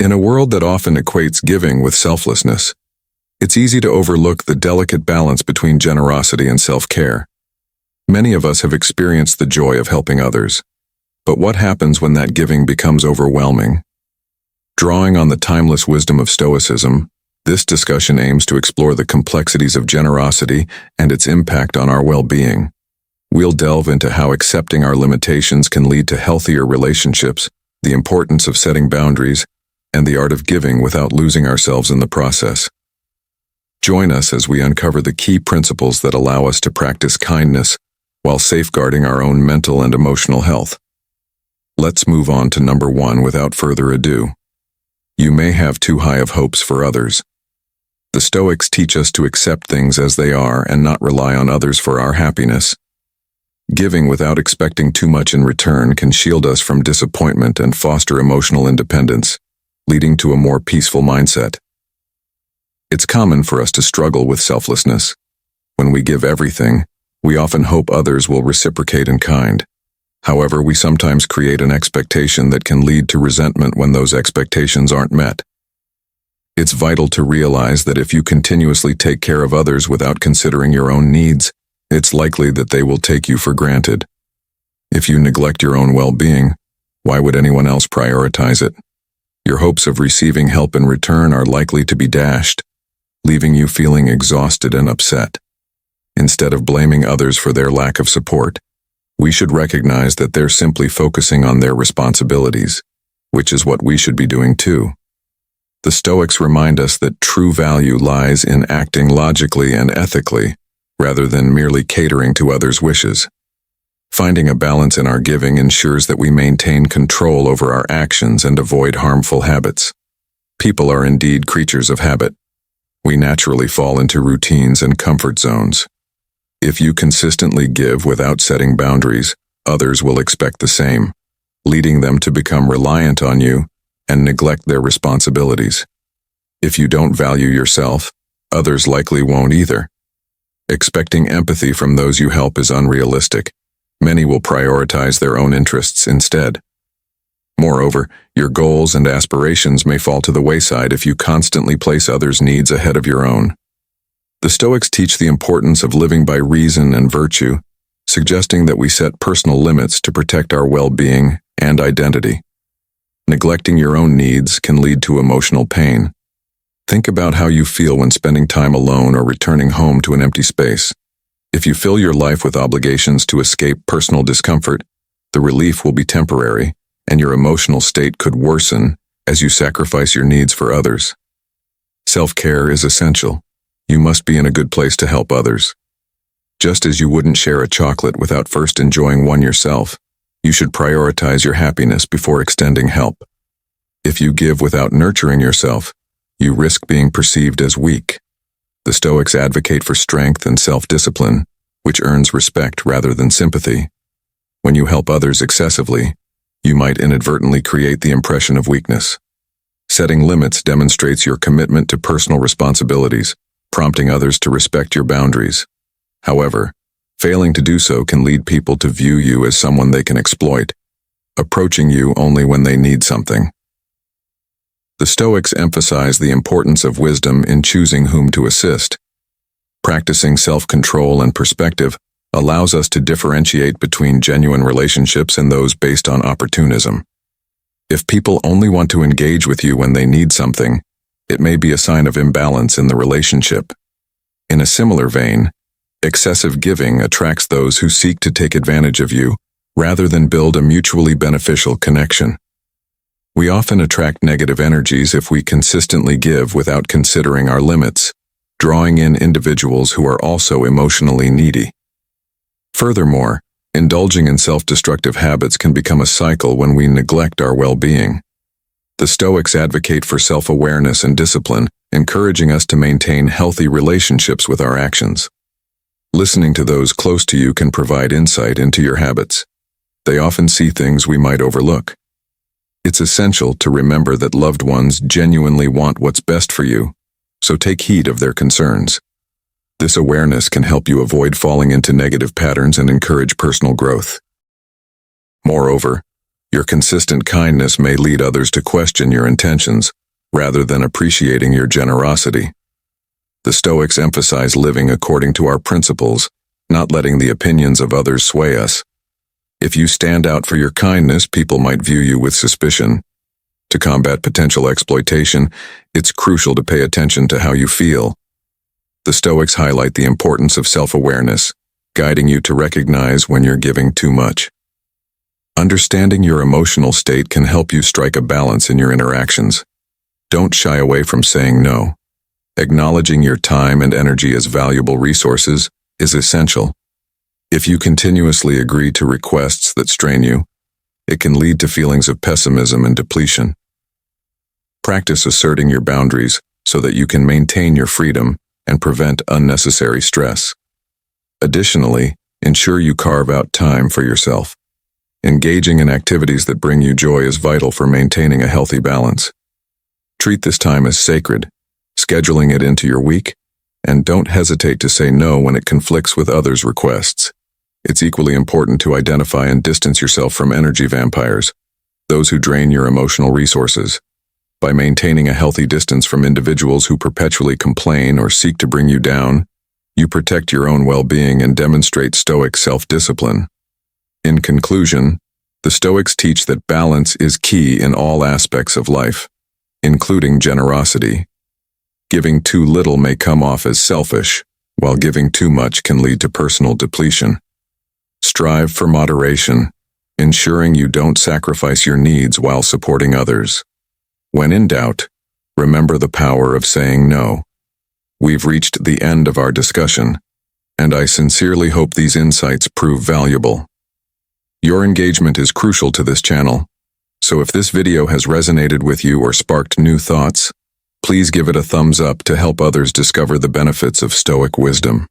In a world that often equates giving with selflessness, it's easy to overlook the delicate balance between generosity and self-care. Many of us have experienced the joy of helping others, but what happens when that giving becomes overwhelming? Drawing on the timeless wisdom of Stoicism, this discussion aims to explore the complexities of generosity and its impact on our well-being. We'll delve into how accepting our limitations can lead to healthier relationships, the importance of setting boundaries, and the art of giving without losing ourselves in the process. Join us as we uncover the key principles that allow us to practice kindness while safeguarding our own mental and emotional health. Let's move on to number 1 without further ado. You may have too high of hopes for others. The Stoics teach us to accept things as they are and not rely on others for our happiness. Giving without expecting too much in return can shield us from disappointment and foster emotional independence, leading to a more peaceful mindset. It's common for us to struggle with selflessness. When we give everything, we often hope others will reciprocate in kind. However, we sometimes create an expectation that can lead to resentment when those expectations aren't met. It's vital to realize that if you continuously take care of others without considering your own needs, it's likely that they will take you for granted. If you neglect your own well-being, why would anyone else prioritize it? Your hopes of receiving help in return are likely to be dashed, leaving you feeling exhausted and upset. Instead of blaming others for their lack of support, we should recognize that they're simply focusing on their responsibilities, which is what we should be doing too. The Stoics remind us that true value lies in acting logically and ethically, rather than merely catering to others' wishes. Finding a balance in our giving ensures that we maintain control over our actions and avoid harmful habits. People are indeed creatures of habit. We naturally fall into routines and comfort zones. If you consistently give without setting boundaries, others will expect the same, leading them to become reliant on you and neglect their responsibilities. If you don't value yourself, others likely won't either. Expecting empathy from those you help is unrealistic. Many will prioritize their own interests instead. Moreover, your goals and aspirations may fall to the wayside if you constantly place others' needs ahead of your own. The Stoics teach the importance of living by reason and virtue, suggesting that we set personal limits to protect our well-being and identity. Neglecting your own needs can lead to emotional pain. Think about how you feel when spending time alone or returning home to an empty space. If you fill your life with obligations to escape personal discomfort, the relief will be temporary, and your emotional state could worsen as you sacrifice your needs for others. Self-care is essential. You must be in a good place to help others. Just as you wouldn't share a chocolate without first enjoying one yourself, you should prioritize your happiness before extending help. If you give without nurturing yourself, you risk being perceived as weak. The Stoics advocate for strength and self-discipline, which earns respect rather than sympathy. When you help others excessively, you might inadvertently create the impression of weakness. Setting limits demonstrates your commitment to personal responsibilities, prompting others to respect your boundaries. However, failing to do so can lead people to view you as someone they can exploit, approaching you only when they need something. The Stoics emphasize the importance of wisdom in choosing whom to assist. Practicing self-control and perspective allows us to differentiate between genuine relationships and those based on opportunism. If people only want to engage with you when they need something, it may be a sign of imbalance in the relationship. In a similar vein, excessive giving attracts those who seek to take advantage of you rather than build a mutually beneficial connection. We often attract negative energies if we consistently give without considering our limits, drawing in individuals who are also emotionally needy. Furthermore, indulging in self-destructive habits can become a cycle when we neglect our well-being. The Stoics advocate for self-awareness and discipline, encouraging us to maintain healthy relationships with our actions. Listening to those close to you can provide insight into your habits. They often see things we might overlook. It's essential to remember that loved ones genuinely want what's best for you, so take heed of their concerns. This awareness can help you avoid falling into negative patterns and encourage personal growth. Moreover, Your consistent kindness may lead others to question your intentions, rather than appreciating your generosity. The Stoics emphasize living according to our principles, not letting the opinions of others sway us. If you stand out for your kindness, people might view you with suspicion. To combat potential exploitation, it's crucial to pay attention to how you feel. The Stoics highlight the importance of self-awareness, guiding you to recognize when you're giving too much. Understanding your emotional state can help you strike a balance in your interactions. Don't shy away from saying no. Acknowledging your time and energy as valuable resources is essential. If you continuously agree to requests that strain you, it can lead to feelings of pessimism and depletion. Practice asserting your boundaries so that you can maintain your freedom and prevent unnecessary stress. Additionally, ensure you carve out time for yourself. Engaging in activities that bring you joy is vital for maintaining a healthy balance. Treat this time as sacred, scheduling it into your week, and don't hesitate to say no when it conflicts with others' requests. It's equally important to identify and distance yourself from energy vampires, those who drain your emotional resources. By maintaining a healthy distance from individuals who perpetually complain or seek to bring you down, you protect your own well-being and demonstrate Stoic self-discipline. In conclusion, the Stoics teach that balance is key in all aspects of life, including generosity. Giving too little may come off as selfish, while giving too much can lead to personal depletion. Strive for moderation, ensuring you don't sacrifice your needs while supporting others. When in doubt, remember the power of saying no. We've reached the end of our discussion, and I sincerely hope these insights prove valuable. Your engagement is crucial to this channel, so if this video has resonated with you or sparked new thoughts, please give it a thumbs up to help others discover the benefits of Stoic wisdom.